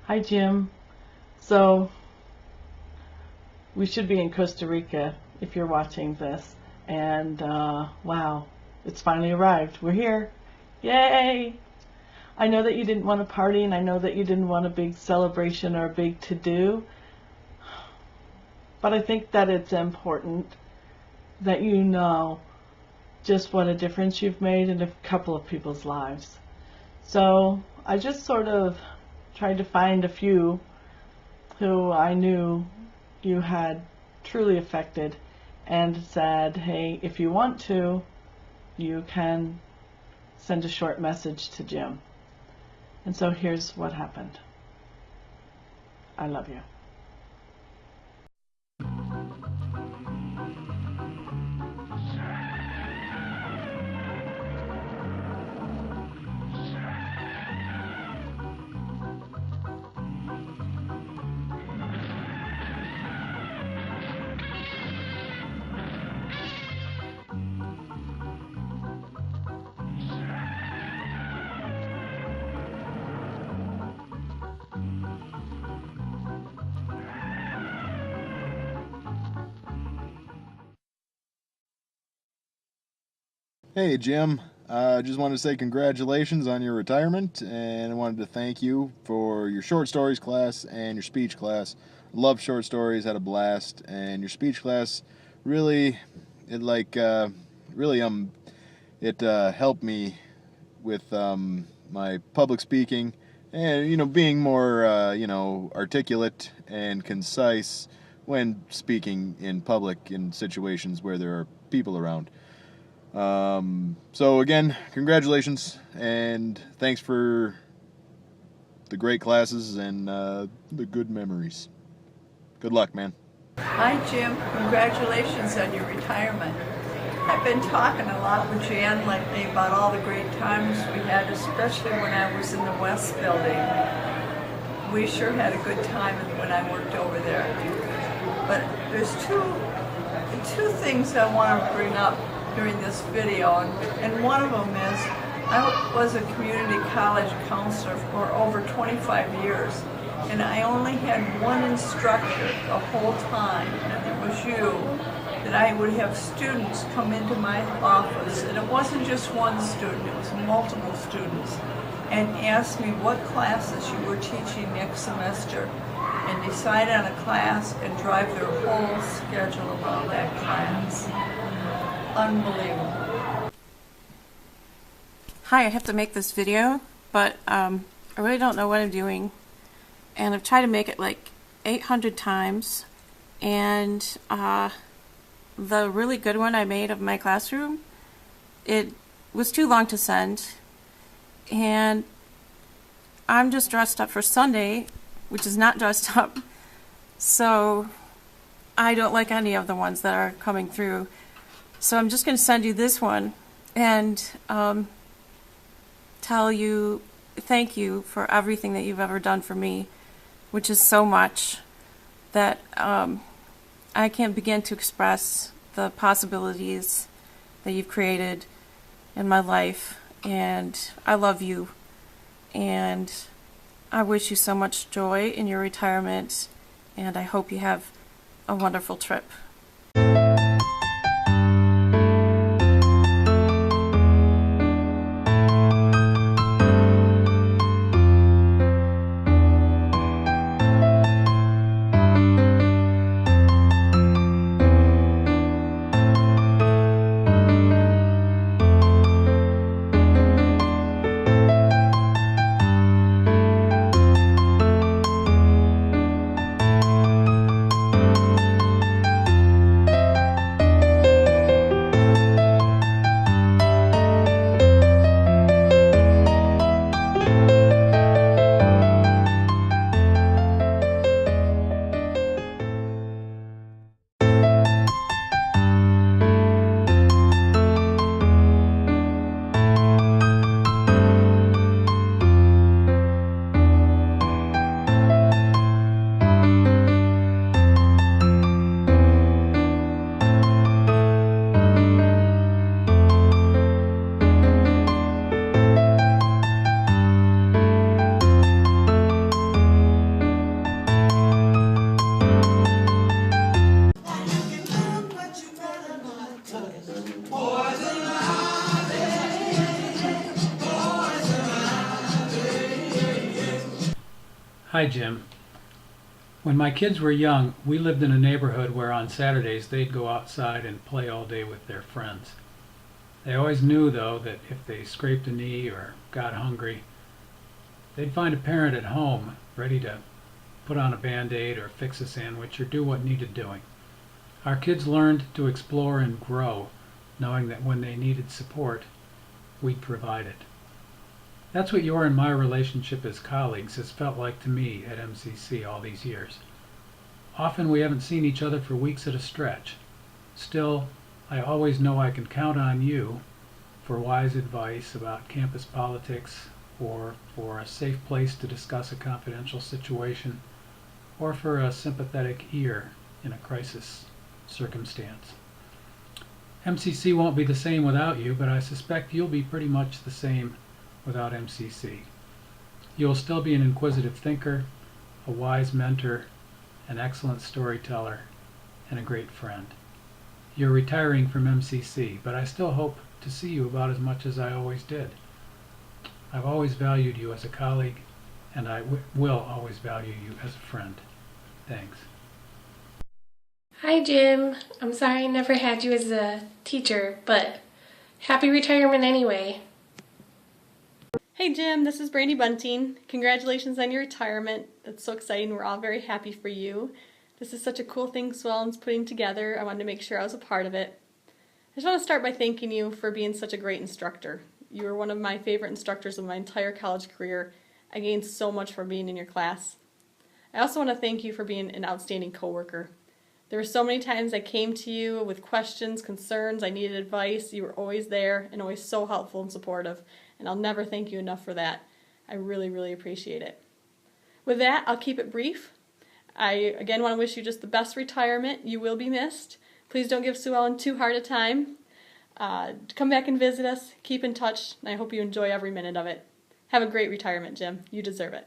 Hi, Jim. So, we should be in Costa Rica if you're watching this. And, wow, it's finally arrived. We're here. Yay! I know that you didn't want a party, and I know that you didn't want a big celebration or a big to-do. But I think that it's important that you know just what a difference you've made in a couple of people's lives. So, I just sort of tried to find a few who I knew you had truly affected and said, hey, if you want to, you can send a short message to Jim. And so here's what happened. I love you. Hey, Jim. I just wanted to say congratulations on your retirement, and I wanted to thank you for your short stories class and your speech class. Loved short stories, had a blast, and your speech class really, it like, really, it helped me with my public speaking and being more articulate and concise when speaking in public in situations where there are people around. So again, congratulations and thanks for the great classes and the good memories. Good luck, man. Hi, Jim. Congratulations on your retirement. I've been talking a lot with Jan lately about all the great times we had, especially when I was in the West Building. We sure had a good time when I worked over there. But there's two things I want to bring up during this video, and one of them is I was a community college counselor for over 25 years, and I only had one instructor the whole time, and it was you, that I would have students come into my office, and it wasn't just one student, it was multiple students, and ask me what classes you were teaching next semester, and decide on a class and drive their whole schedule around that class. Unbelievable. Hi, I have to make this video, but I really don't know what I'm doing, and I've tried to make it like 800 times, and the really good one I made of my classroom, it was too long to send, and I'm just dressed up for Sunday, which is not dressed up, so I don't like any of the ones that are coming through. So I'm just going to send you this one and tell you thank you for everything that you've ever done for me, which is so much that I can't begin to express the possibilities that you've created in my life. And I love you, and I wish you so much joy in your retirement, and I hope you have a wonderful trip. Hi, Jim. When my kids were young, we lived in a neighborhood where on Saturdays they'd go outside and play all day with their friends. They always knew, though, that if they scraped a knee or got hungry, they'd find a parent at home ready to put on a Band-Aid or fix a sandwich or do what needed doing. Our kids learned to explore and grow, knowing that when they needed support, we'd provide it. That's what your and my relationship as colleagues has felt like to me at MCC all these years. Often we haven't seen each other for weeks at a stretch. Still, I always know I can count on you for wise advice about campus politics, or for a safe place to discuss a confidential situation, or for a sympathetic ear in a crisis circumstance. MCC won't be the same without you, but I suspect you'll be pretty much the same without MCC. You'll still be an inquisitive thinker, a wise mentor, an excellent storyteller, and a great friend. You're retiring from MCC, but I still hope to see you about as much as I always did. I've always valued you as a colleague, and I will always value you as a friend. Thanks. Hi, Jim. I'm sorry I never had you as a teacher, but happy retirement anyway. Hey Jim, this is Brandy Bunting. Congratulations on your retirement. That's so exciting. We're all very happy for you. This is such a cool thing Swellen's putting together. I wanted to make sure I was a part of it. I just want to start by thanking you for being such a great instructor. You were one of my favorite instructors of my entire college career. I gained so much from being in your class. I also want to thank you for being an outstanding coworker. There were so many times I came to you with questions, concerns, I needed advice. You were always there and always so helpful and supportive. And I'll never thank you enough for that. I really, really appreciate it. With that, I'll keep it brief. I, again, want to wish you just the best retirement. You will be missed. Please don't give Sue Ellen too hard a time. Come back and visit us. Keep in touch. And I hope you enjoy every minute of it. Have a great retirement, Jim. You deserve it.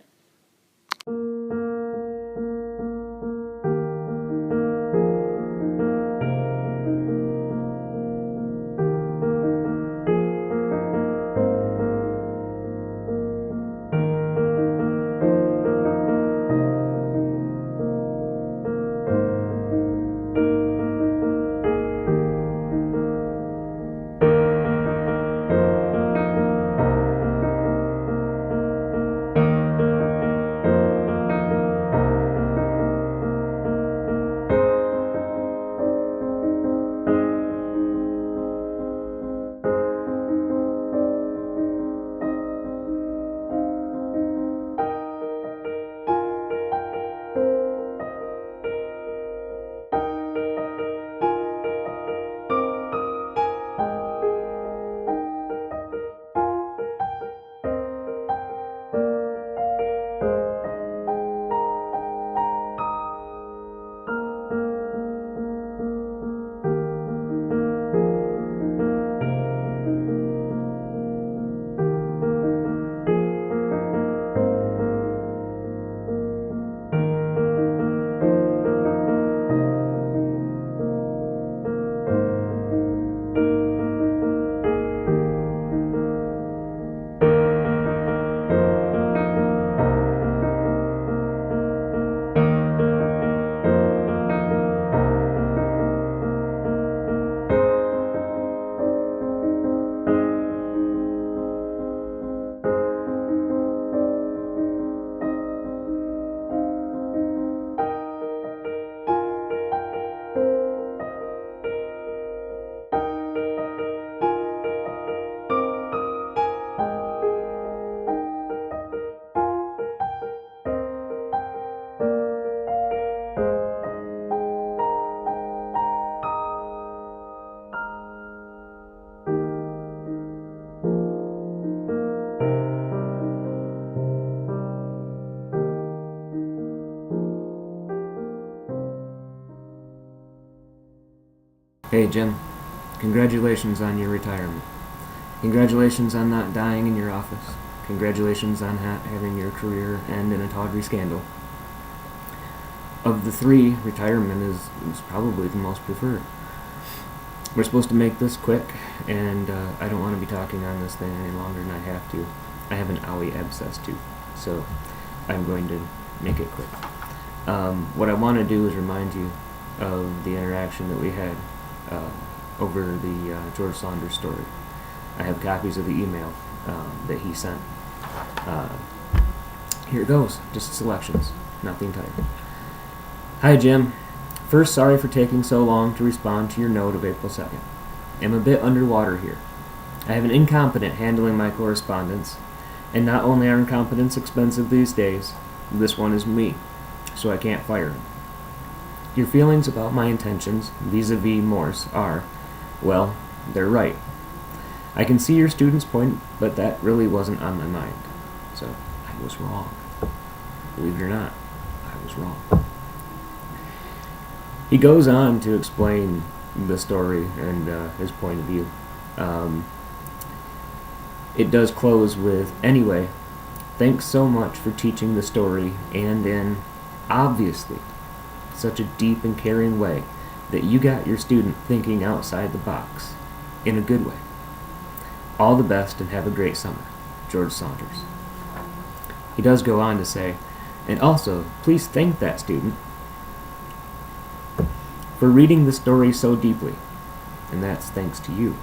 Hey Jim, congratulations on your retirement. Congratulations on not dying in your office. Congratulations on having your career end in a tawdry scandal. Of the three, retirement is probably the most preferred. We're supposed to make this quick, and I don't want to be talking on this thing any longer than I have to. I have an owie abscess too, so I'm going to make it quick. What I want to do is remind you of the interaction that we had over the George Saunders story. I have copies of the email that he sent. Here it goes, just selections, not the entire. Hi Jim. First, sorry for taking so long to respond to your note of April 2nd. I'm a bit underwater here. I have an incompetent handling my correspondence, and not only are incompetents expensive these days, this one is me, so I can't fire him. Your feelings about my intentions vis-a-vis Morse are, well, they're right. I can see your student's point, but that really wasn't on my mind. So, I was wrong. Believe it or not, I was wrong. He goes on to explain the story and his point of view. It does close with, anyway, thanks so much for teaching the story and in, obviously, such a deep and caring way that you got your student thinking outside the box, in a good way. All the best and have a great summer. George Saunders. He does go on to say, and also, please thank that student for reading the story so deeply, and that's thanks to you.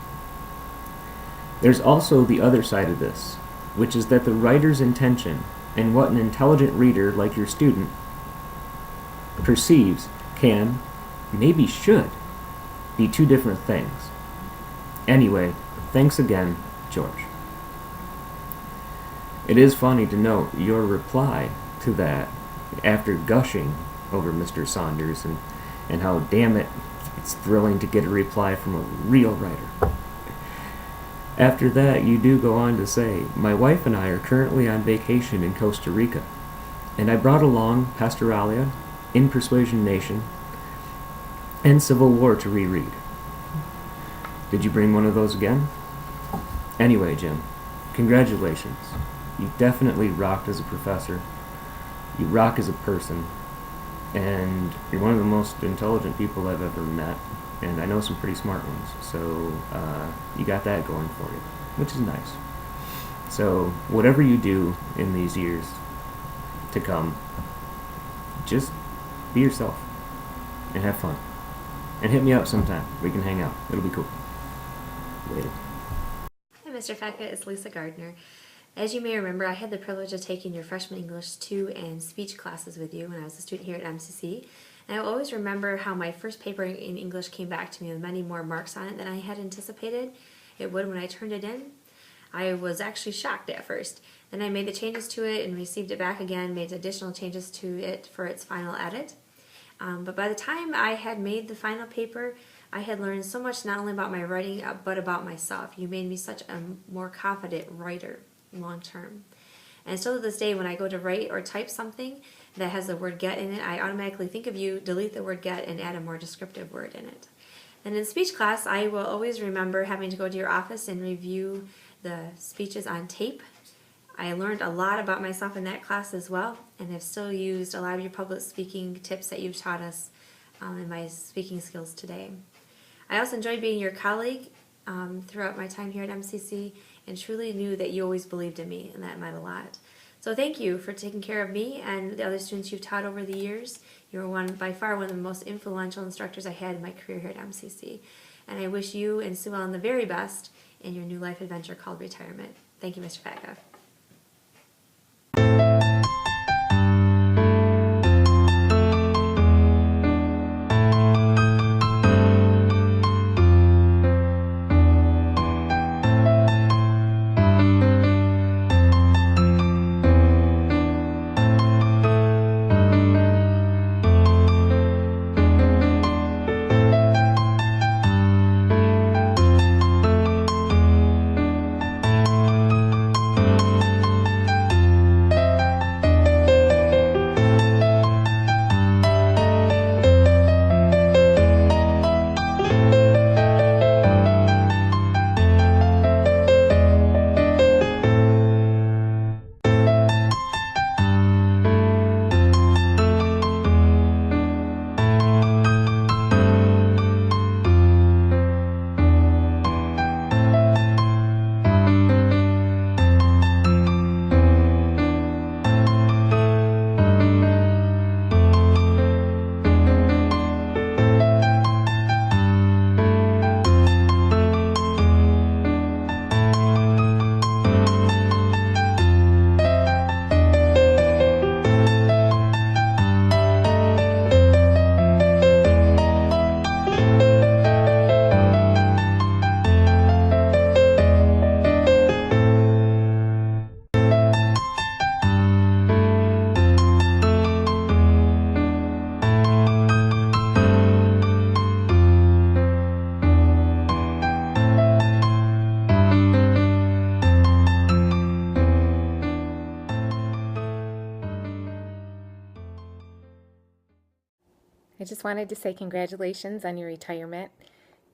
There's also the other side of this, which is that the writer's intention and what an intelligent reader like your student perceives can, maybe should, be two different things. Anyway, thanks again, George. It is funny to note your reply to that after gushing over Mr. Saunders and how, damn it, it's thrilling to get a reply from a real writer. After that, you do go on to say, my wife and I are currently on vacation in Costa Rica, and I brought along Pastoralia, In Persuasion Nation, and Civil War to reread. Did you bring one of those again? Anyway, Jim, congratulations. You definitely rocked as a professor. You rock as a person. And you're one of the most intelligent people I've ever met. And I know some pretty smart ones. So you got that going for you, which is nice. So whatever you do in these years to come, just be yourself and have fun. And hit me up sometime. We can hang out. It'll be cool. Later. Hi, Mr. Fecka. It's Lisa Gardner. As you may remember, I had the privilege of taking your freshman English 2 and speech classes with you when I was a student here at MCC. And I will always remember how my first paper in English came back to me with many more marks on it than I had anticipated it would when I turned it in. I was actually shocked at first. Then I made the changes to it and received it back again, made additional changes to it for its final edit. But by the time I had made the final paper, I had learned so much not only about my writing, but about myself. You made me such a more confident writer long term. And still to this day, when I go to write or type something that has the word get in it, I automatically think of you, delete the word get, and add a more descriptive word in it. And in speech class, I will always remember having to go to your office and review the speeches on tape. I learned a lot about myself in that class as well, and have still used a lot of your public speaking tips that you've taught us in my speaking skills today. I also enjoyed being your colleague throughout my time here at MCC, and truly knew that you always believed in me, and that meant a lot. So thank you for taking care of me and the other students you've taught over the years. You were by far one of the most influential instructors I had in my career here at MCC. And I wish you and Sue Ellen the very best in your new life adventure called retirement. Thank you, Mr. Fecka. I just wanted to say congratulations on your retirement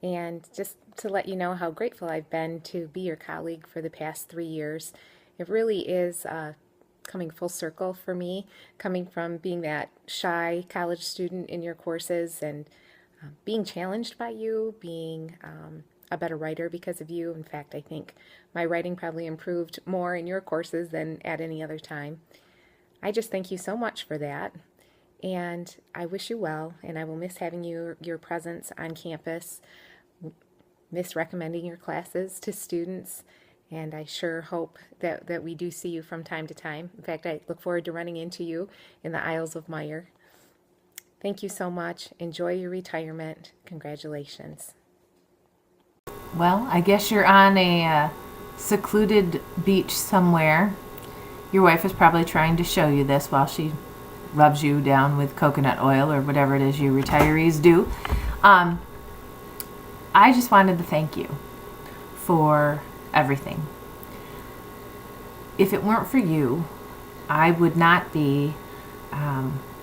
and just to let you know how grateful I've been to be your colleague for the past 3 years. It really is coming full circle for me, coming from being that shy college student in your courses and being challenged by you, being a better writer because of you. In fact, I think my writing probably improved more in your courses than at any other time. I just thank you so much for that. And I wish you well, and I will miss having your presence on campus, miss recommending your classes to students, and I sure hope that we do see you from time to time. In fact, I look forward to running into you in the Isles of Meyer. Thank you so much. Enjoy your retirement. Congratulations. Well, I guess you're on a secluded beach somewhere. Your wife is probably trying to show you this while she rubs you down with coconut oil or whatever it is you retirees do. I just wanted to thank you for everything. If it weren't for you, I would not be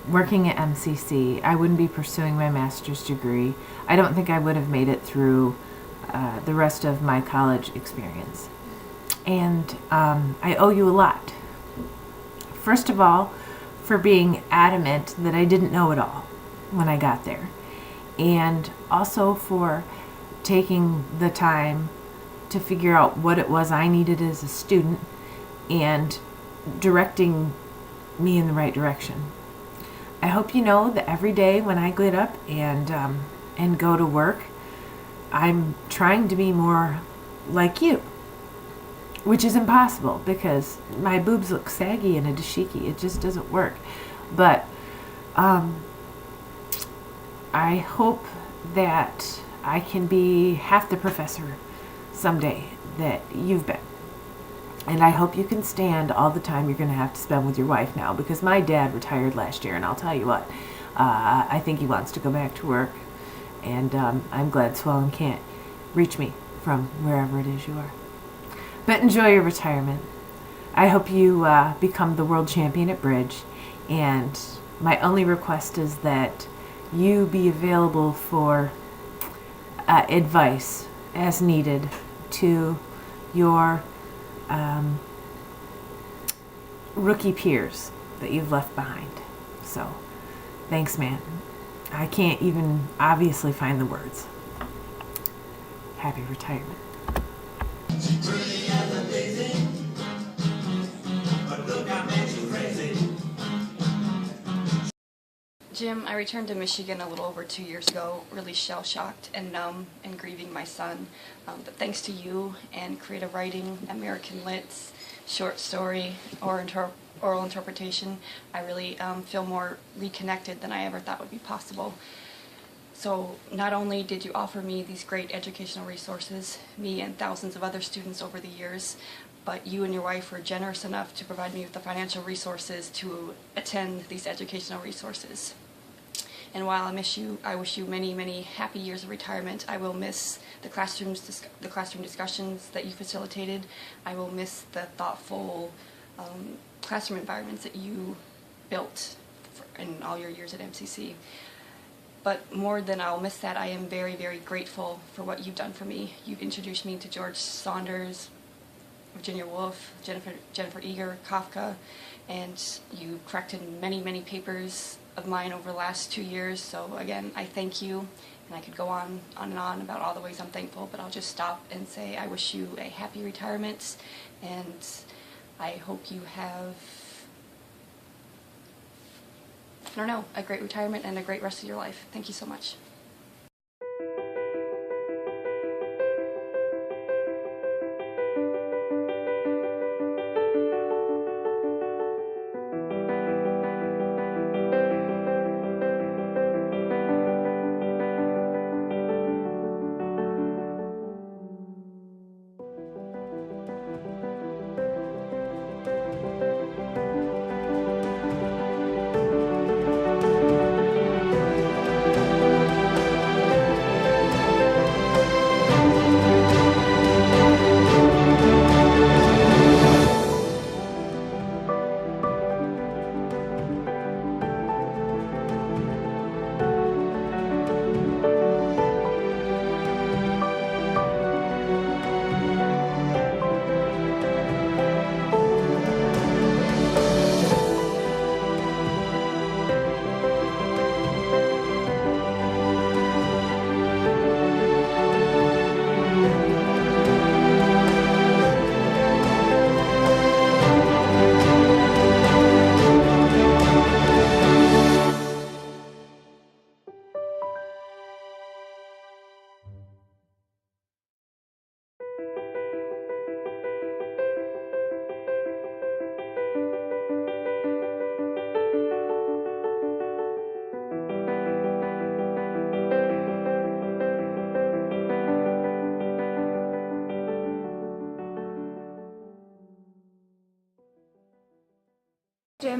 working at MCC. I wouldn't be pursuing my master's degree. I don't think I would have made it through the rest of my college experience. And I owe you a lot. First of all, for being adamant that I didn't know it all when I got there. And also for taking the time to figure out what it was I needed as a student and directing me in the right direction. I hope you know that every day when I get up and go to work, I'm trying to be more like you. Which is impossible because my boobs look saggy in a dashiki. It just doesn't work. But I hope that I can be half the professor someday that you've been. And I hope you can stand all the time you're going to have to spend with your wife now, because my dad retired last year, and I'll tell you what, I think he wants to go back to work. And I'm glad Swellen can't reach me from wherever it is you are. But enjoy your retirement. I hope you become the world champion at bridge. And my only request is that you be available for advice as needed to your rookie peers that you've left behind. So, thanks, man. I can't even obviously find the words. Happy retirement. Jim, I returned to Michigan a little over 2 years ago, really shell-shocked and numb and grieving my son. But thanks to you and creative writing, American Lit, short story, or oral interpretation, I really feel more reconnected than I ever thought would be possible. So not only did you offer me these great educational resources, me and thousands of other students over the years, but you and your wife were generous enough to provide me with the financial resources to attend these educational resources. And while I wish you many, many happy years of retirement. I will miss the classroom discussions that you facilitated. I will miss the thoughtful classroom environments that you built in all your years at MCC. But more than I'll miss that, I am very, very grateful for what you've done for me. You've introduced me to George Saunders, Virginia Woolf, Jennifer Eager, Kafka, and you corrected many, many papers of mine over the last 2 years. So again, I thank you, and I could go on and on about all the ways I'm thankful, but I'll just stop and say I wish you a happy retirement, and I hope you have, I don't know, a great retirement and a great rest of your life. Thank you so much.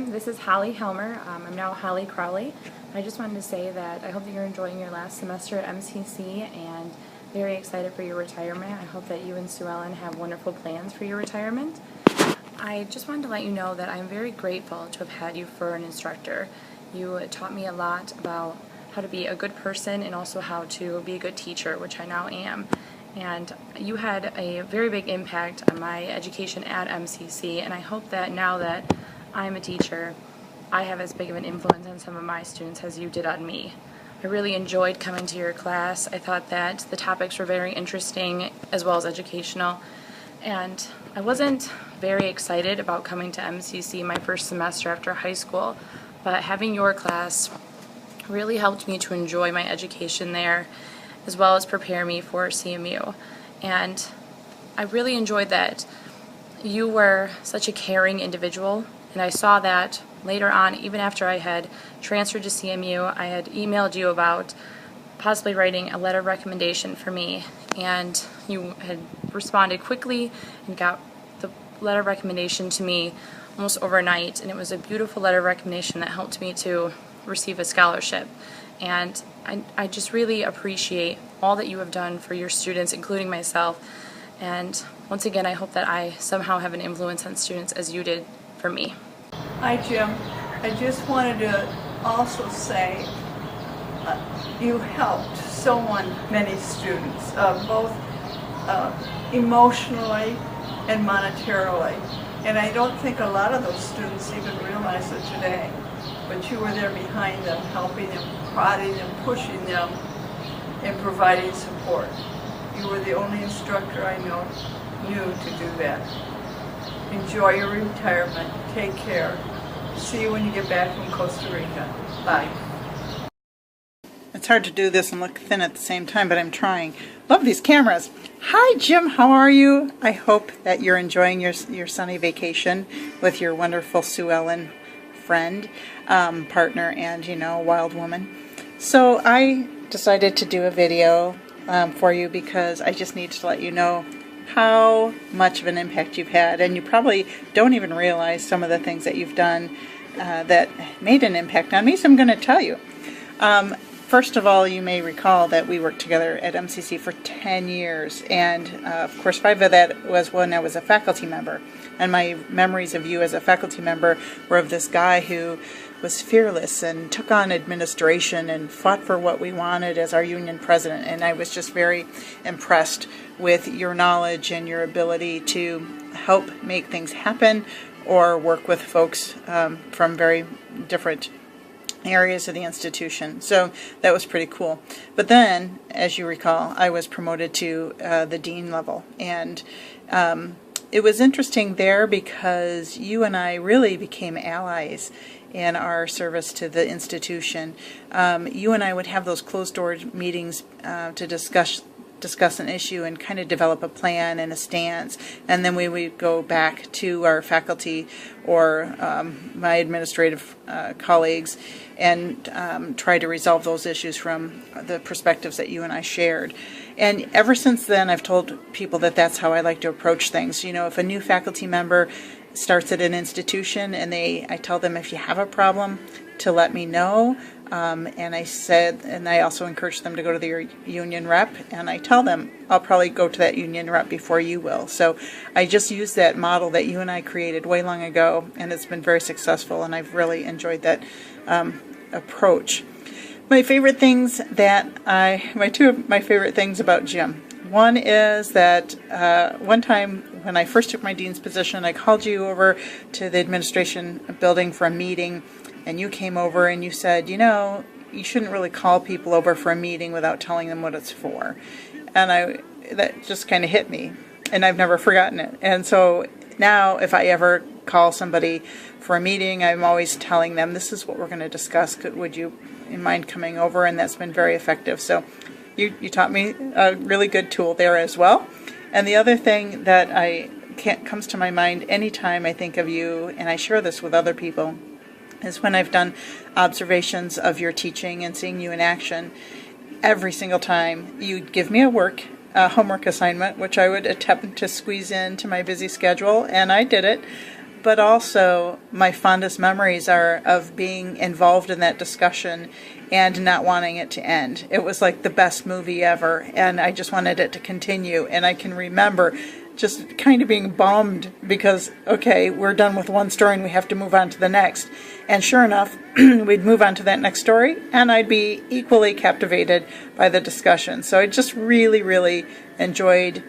Jim. This is Holly Helmer. I'm now Holly Crowley. I just wanted to say that I hope that you're enjoying your last semester at MCC and very excited for your retirement. I hope that you and Sue Ellen have wonderful plans for your retirement. I just wanted to let you know that I'm very grateful to have had you for an instructor. You taught me a lot about how to be a good person and also how to be a good teacher, which I now am. And you had a very big impact on my education at MCC, and I hope that now that I'm a teacher, I have as big of an influence on some of my students as you did on me. I really enjoyed coming to your class. I thought that the topics were very interesting as well as educational, and I wasn't very excited about coming to MCC my first semester after high school, but having your class really helped me to enjoy my education there as well as prepare me for CMU. And I really enjoyed that you were such a caring individual, and I saw that later on, even after I had transferred to CMU. I had emailed you about possibly writing a letter of recommendation for me, and you had responded quickly and got the letter of recommendation to me almost overnight, and it was a beautiful letter of recommendation that helped me to receive a scholarship. And I just really appreciate all that you have done for your students, including myself. And once again, I hope that I somehow have an influence on students as you did for me. Hi, Jim. I just wanted to also say you helped so many students, both emotionally and monetarily. And I don't think a lot of those students even realize it today. But you were there behind them, helping them, prodding them, pushing them, and providing support. You were the only instructor I knew to do that. Enjoy your retirement. Take care. See you when you get back from Costa Rica. Bye. It's hard to do this and look thin at the same time, but I'm trying. Love these cameras. Hi, Jim. How are you? I hope that you're enjoying your sunny vacation with your wonderful Sue Ellen friend, partner, and, wild woman. So I decided to do a video for you because I just need to let you know how much of an impact you've had, and you probably don't even realize some of the things that you've done that made an impact on me, so I'm going to tell you. First of all, you may recall that we worked together at MCC for 10 years, and of course 5 of that was when I was a faculty member. And my memories of you as a faculty member were of this guy who was fearless and took on administration and fought for what we wanted as our union president. And I was just very impressed with your knowledge and your ability to help make things happen or work with folks from very different areas of the institution. So that was pretty cool. But then, as you recall, I was promoted to the dean level. And it was interesting there because you and I really became allies in our service to the institution. You and I would have those closed-door meetings to discuss an issue and kind of develop a plan and a stance, and then we would go back to our faculty or my administrative colleagues and try to resolve those issues from the perspectives that you and I shared. And ever since then, I've told people that that's how I like to approach things. If a new faculty member starts at an institution and I tell them, if you have a problem, to let me know. And I also encourage them to go to their union rep, and I tell them, I'll probably go to that union rep before you will. So I just used that model that you and I created way long ago, and it's been very successful, and I've really enjoyed that approach. My favorite things two of my favorite things about Jim. One is that one time when I first took my dean's position, I called you over to the administration building for a meeting, and you came over and you said, you shouldn't really call people over for a meeting without telling them what it's for. And that just kind of hit me, and I've never forgotten it. And so now if I ever call somebody for a meeting, I'm always telling them, this is what we're going to discuss. Would you mind coming over? And that's been very effective. So you taught me a really good tool there as well. And the other thing that comes to my mind anytime I think of you, and I share this with other people, is when I've done observations of your teaching and seeing you in action. Every single time you'd give me a homework assignment, which I would attempt to squeeze into my busy schedule, and I did it. but also my fondest memories are of being involved in that discussion and not wanting it to end. It was like the best movie ever, and I just wanted it to continue. And I can remember just kind of being bummed because, okay, we're done with one story and we have to move on to the next. And sure enough, we'd move on to that next story, and I'd be equally captivated by the discussion. So I just really, really enjoyed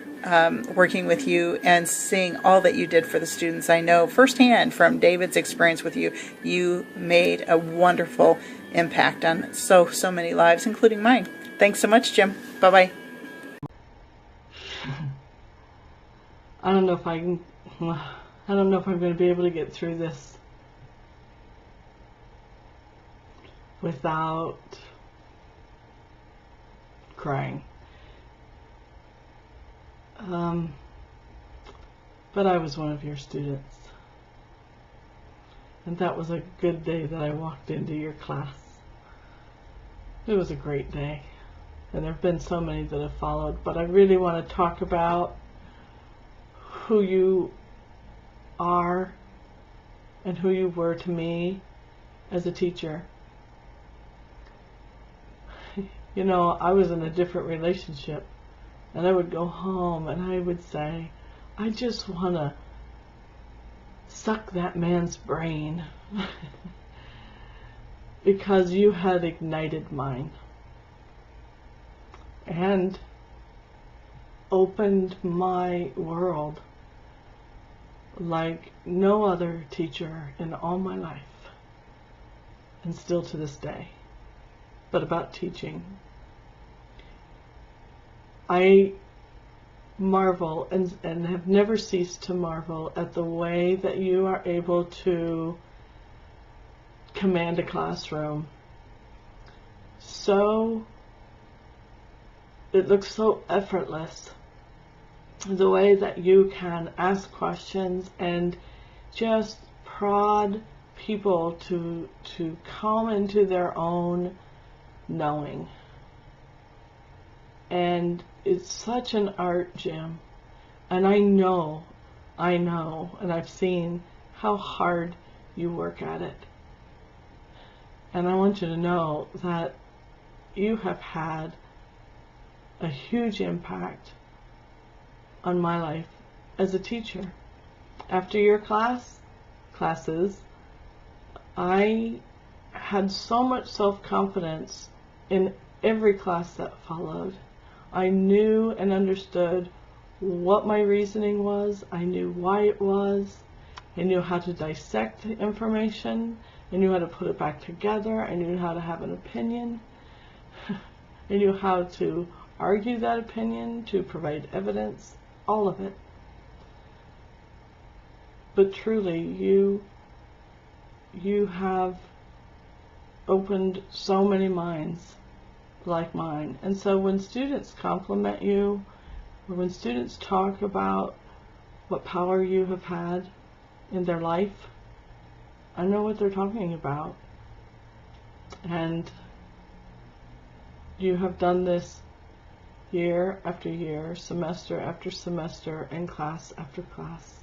working with you and seeing all that you did for the students. I know firsthand from David's experience with you, you made a wonderful impact on so many lives, including mine. Thanks so much, Jim. Bye-bye. I don't know if I'm going to be able to get through this without crying. But I was one of your students. And that was a good day that I walked into your class. It was a great day. And there have been so many that have followed. But I really want to talk about who you are and who you were to me as a teacher. You know, I was in a different relationship, and I would go home and I would say, I just want to suck that man's brain because you had ignited mine and opened my world like no other teacher in all my life, and still to this day. But about teaching, I marvel and have never ceased to marvel at the way that you are able to command a classroom. So it looks so effortless, the way that you can ask questions and just prod people to come into their own knowing. And it's such an art, Jim. And I know, and I've seen how hard you work at it. And I want you to know that you have had a huge impact on my life as a teacher. After your classes, I had so much self-confidence in every class that followed. I knew and understood what my reasoning was. I knew why it was. I knew how to dissect the information. I knew how to put it back together. I knew how to have an opinion. I knew how to argue that opinion, to provide evidence, all of it. But truly, you have opened so many minds like mine. And so when students compliment you, or when students talk about what power you have had in their life, I know what they're talking about. And you have done this year after year, semester after semester, and class after class.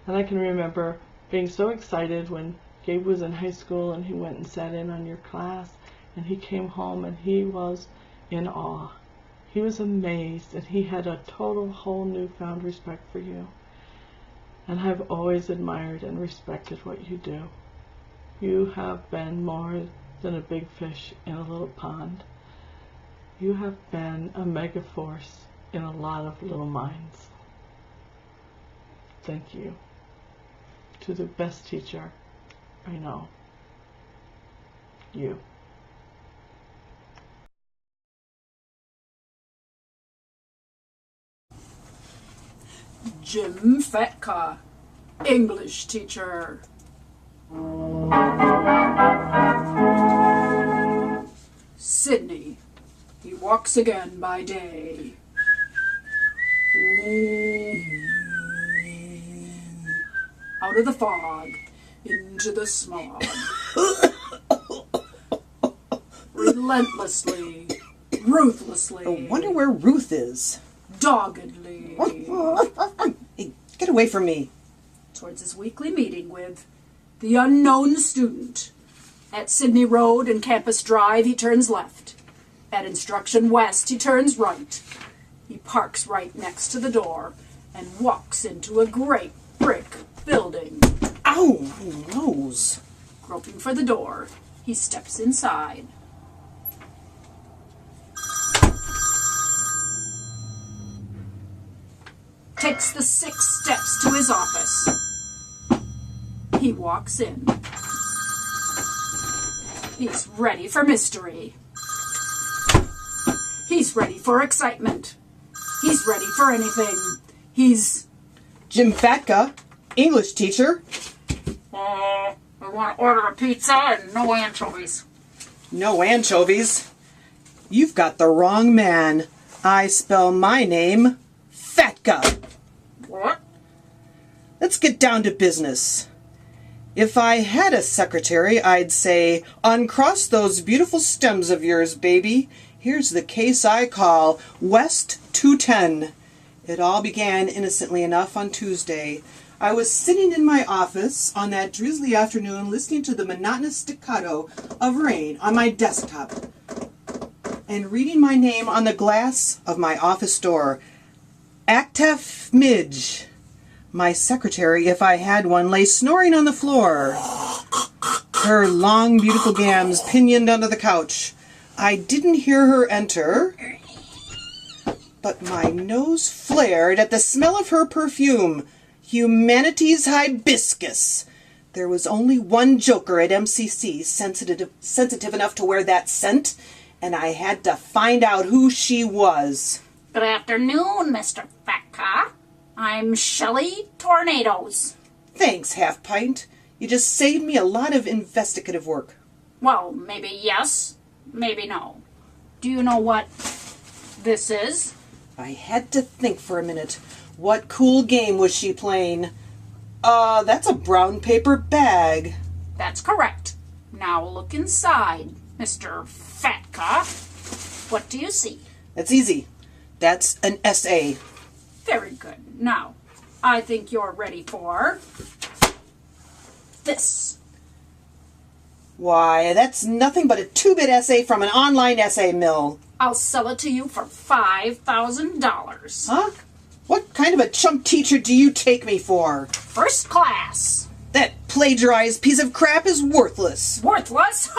And I can remember being so excited when Gabe was in high school and he went and sat in on your class, and he came home and he was in awe. He was amazed, and he had a total whole newfound respect for you. And I've always admired and respected what you do. You have been more than a big fish in a little pond. You have been a mega force in a lot of little minds. Thank you to the best teacher I know. You. Jim Fatka, English teacher. Sydney, he walks again by day. Out of the fog, into the smog. Relentlessly, ruthlessly. I wonder where Ruth is. Doggedly. Hey, get away from me. towards his weekly meeting with the unknown student. At Sydney Road and Campus Drive, he turns left. At Instruction West, he turns right. He parks right next to the door and walks into a great brick building. Ow! My nose. Groping for the door, he steps inside. Takes the 6 steps to his office. He walks in. He's ready for mystery. He's ready for excitement. He's ready for anything. He's Jim Fatka, English teacher. I want to order a pizza and no anchovies. No anchovies. You've got the wrong man. I spell my name Fatka. What? Let's get down to business. If I had a secretary, I'd say, uncross those beautiful stems of yours, baby. Here's the case I call West 210. It all began innocently enough on Tuesday. I was sitting in my office on that drizzly afternoon listening to the monotonous staccato of rain on my desktop and reading my name on the glass of my office door. Actef Midge. My secretary, if I had one, lay snoring on the floor, her long, beautiful gams pinioned under the couch. I didn't hear her enter, but my nose flared at the smell of her perfume, Humanity's Hibiscus. There was only one joker at MCC sensitive enough to wear that scent, and I had to find out who she was. Good afternoon, Mr. Fatka. I'm Shelley Tornadoes. Thanks, Half Pint. You just saved me a lot of investigative work. Well, maybe yes, maybe no. Do you know what this is? I had to think for a minute. What cool game was she playing? That's a brown paper bag. That's correct. Now look inside, Mr. Fatka. What do you see? That's easy. That's an essay. Very good. Now, I think you're ready for this. Why, that's nothing but a 2-bit essay from an online essay mill. I'll sell it to you for $5,000. Huh? What kind of a chump teacher do you take me for? First class. That plagiarized piece of crap is worthless. Worthless?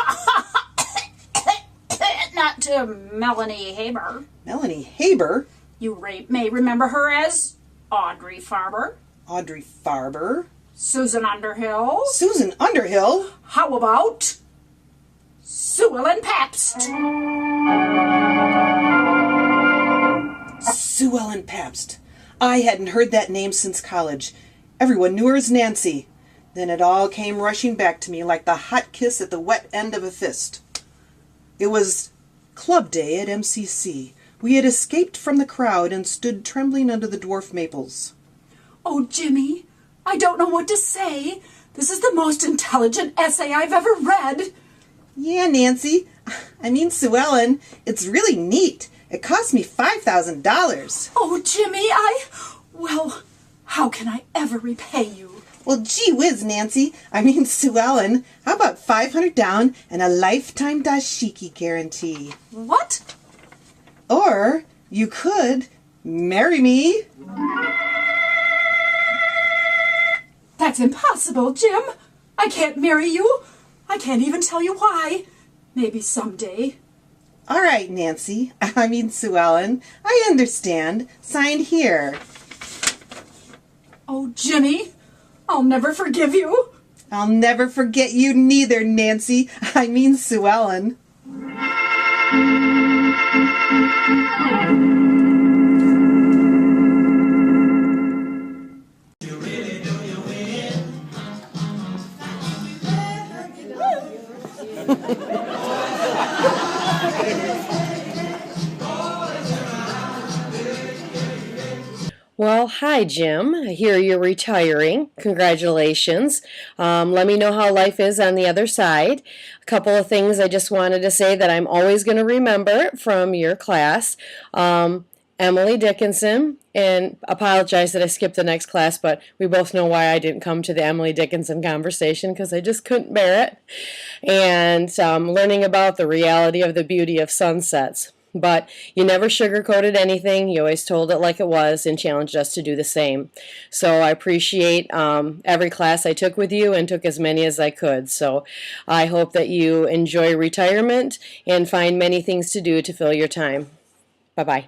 Not to Melanie Haber. Melanie Haber? You may remember her as Audrey Farber. Audrey Farber? Susan Underhill. Susan Underhill? How about Sue Ellen Pabst? Sue Ellen Pabst. I hadn't heard that name since college. Everyone knew her as Nancy. Then it all came rushing back to me like the hot kiss at the wet end of a fist. It was club day at MCC. We had escaped from the crowd and stood trembling under the dwarf maples. Oh, Jimmy, I don't know what to say. This is the most intelligent essay I've ever read. Yeah, Nancy. I mean, Sue Ellen. It's really neat. It cost me $5,000. Oh, Jimmy, well, how can I ever repay you? Well, gee whiz, Nancy. I mean, Sue Ellen. How about $500 down and a lifetime dashiki guarantee? What? Or you could marry me. That's impossible, Jim. I can't marry you. I can't even tell you why. Maybe someday. All right, Nancy. I mean, Sue Ellen. I understand. Signed here. Oh, Jimmy, I'll never forgive you. I'll never forget you neither, Nancy. I mean, Sue Ellen. Well, hi, Jim. I hear you're retiring. Congratulations. Let me know how life is on the other side. A couple of things I just wanted to say that I'm always going to remember from your class. Emily Dickinson, and apologize that I skipped the next class, but we both know why I didn't come to the Emily Dickinson conversation, because I just couldn't bear it. And learning about the reality of the beauty of sunsets. But you never sugarcoated anything. You always told it like it was and challenged us to do the same. So I appreciate every class I took with you and took as many as I could. So I hope that you enjoy retirement and find many things to do to fill your time. Bye-bye.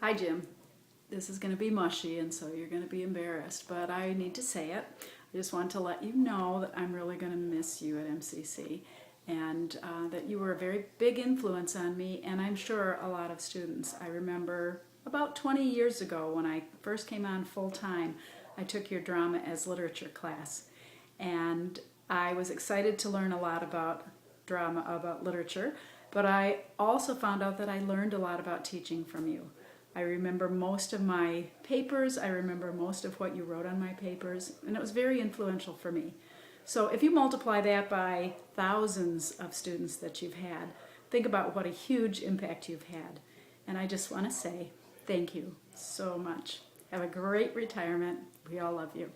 Hi, Jim. This is going to be mushy, and so you're going to be embarrassed, but I need to say it. I just want to let you know that I'm really going to miss you at MCC, and that you were a very big influence on me, and I'm sure a lot of students. I remember about 20 years ago when I first came on full-time, I took your drama as literature class, and I was excited to learn a lot about drama, about literature, but I also found out that I learned a lot about teaching from you. I remember most of my papers, I remember most of what you wrote on my papers, and it was very influential for me. So if you multiply that by thousands of students that you've had, think about what a huge impact you've had. And I just want to say thank you so much. Have a great retirement. We all love you.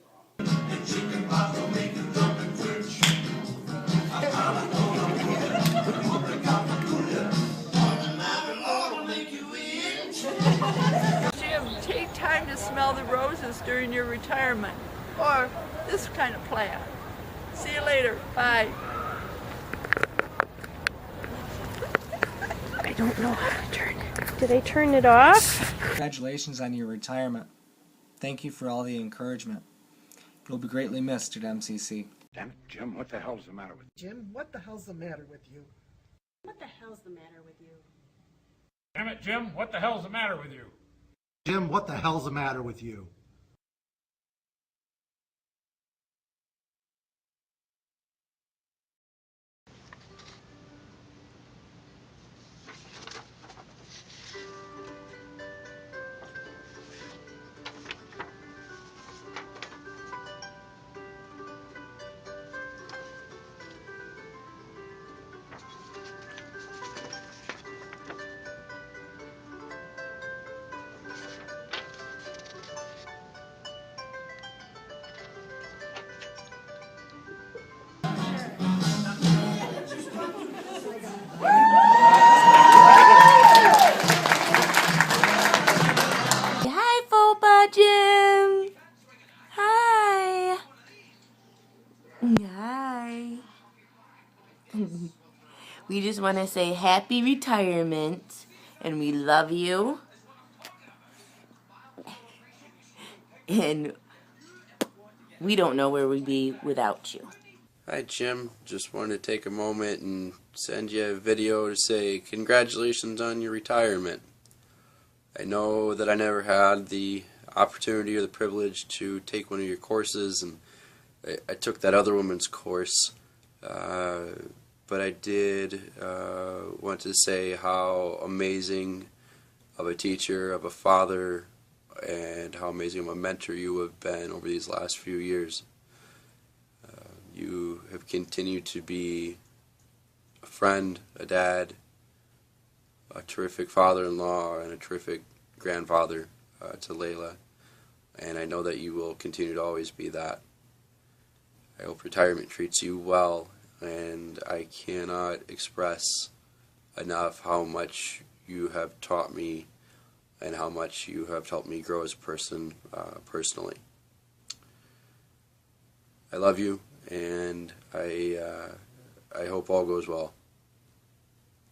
Jim, take time to smell the roses during your retirement, or this kind of plant. See you later. Bye. I don't know how to turn it. Did I turn it off? Congratulations on your retirement. Thank you for all the encouragement. You'll be greatly missed at MCC. Damn it, Jim, what the hell's the matter with you? Jim, what the hell's the matter with you? What the hell's the matter with you? Damn it, Jim, what the hell's the matter with you? Jim, what the hell's the matter with you? Hi, Fopa Jim. Hi. Hi. We just want to say happy retirement, and we love you. And we don't know where we'd be without you. Hi Jim, just wanted to take a moment and send you a video to say congratulations on your retirement. I know that I never had the opportunity or the privilege to take one of your courses, and I took that other woman's course, but I did want to say how amazing of a teacher, of a father, and how amazing of a mentor you have been over these last few years. You have continued to be a friend, a dad, a terrific father-in-law and a terrific grandfather to Layla, and I know that you will continue to always be that. I hope retirement treats you well, and I cannot express enough how much you have taught me and how much you have helped me grow as a person personally. I love you, and I hope all goes well.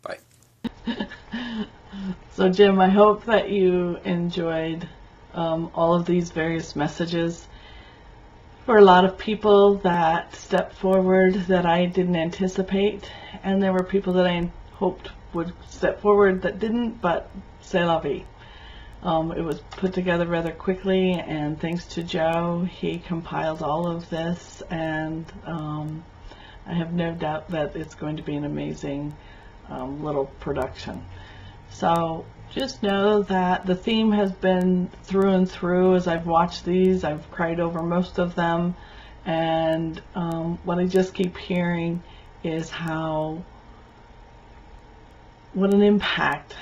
Bye. So Jim, I hope that you enjoyed all of these various messages. For a lot of people that stepped forward that I didn't anticipate, and there were people that I hoped would step forward that didn't, but c'est la vie. It was put together rather quickly, and thanks to Joe, he compiled all of this, and I have no doubt that it's going to be an amazing little production. So just know that the theme has been through and through. As I've watched these, I've cried over most of them, and what I just keep hearing is what an impact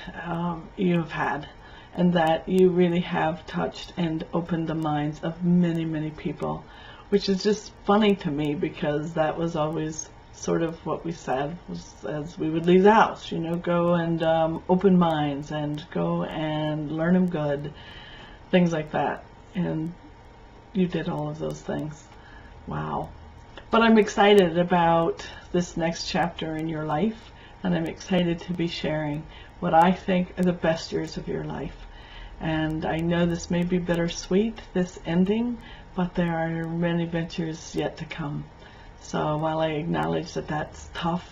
you have had, and that you really have touched and opened the minds of many, many people, which is just funny to me, because that was always sort of what we said was, as we would leave the house, you know, go and open minds and go and learn them good, things like that. And you did all of those things. Wow. But I'm excited about this next chapter in your life, and I'm excited to be sharing what I think are the best years of your life. And I know this may be bittersweet, this ending, but there are many adventures yet to come. So while I acknowledge that that's tough,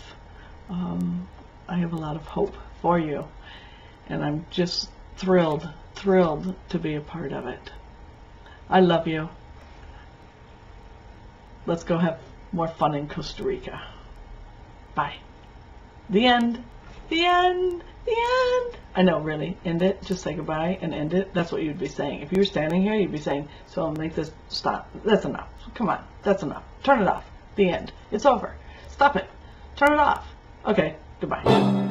I have a lot of hope for you, and I'm just thrilled to be a part of it. I love you. Let's go have more fun in Costa Rica. Bye. The end. The end. The end. I know, really. End it. Just say goodbye and end it. That's what you'd be saying. If you were standing here, you'd be saying, so I'll make this stop. That's enough. Come on. That's enough. Turn it off. The end. It's over. Stop it. Turn it off. Okay. Goodbye.